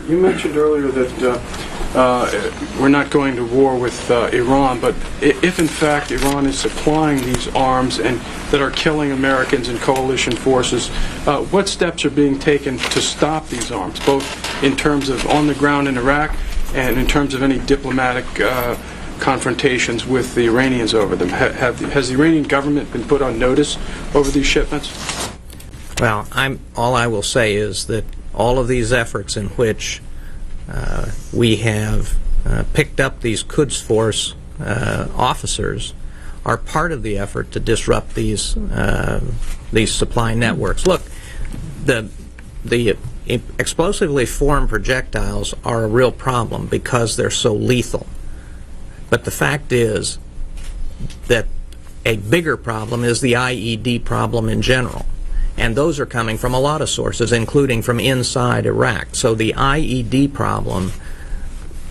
You mentioned earlier that we're not going to war with Iran, but if in fact Iran is supplying these arms and that are killing Americans and coalition forces, what steps are being taken to stop these arms, both in terms of on the ground in Iraq and in terms of any diplomatic confrontations with the Iranians over them? Has the Iranian government been put on notice over these shipments? Well, all I will say is that all of these efforts in which we have picked up these Quds Force officers are part of the effort to disrupt these supply networks. Look, the explosively formed projectiles are a real problem because they're so lethal. But the fact is that a bigger problem is the IED problem in general. And those are coming from a lot of sources, including from inside Iraq. So the IED problem,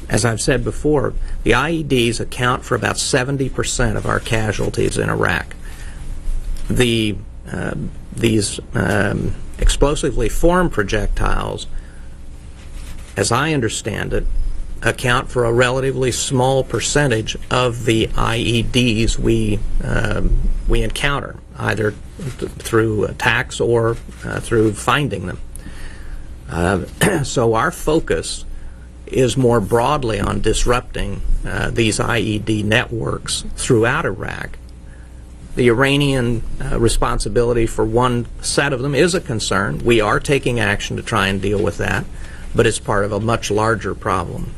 as I've said before, the IEDs account for about 70% of our casualties in Iraq. These explosively formed projectiles, as I understand it, account for a relatively small percentage of the IEDs we encounter, either through attacks or through finding them. So our focus is more broadly on disrupting these IED networks throughout Iraq. The Iranian responsibility for one set of them is a concern. We are taking action to try and deal with that, but it's part of a much larger problem.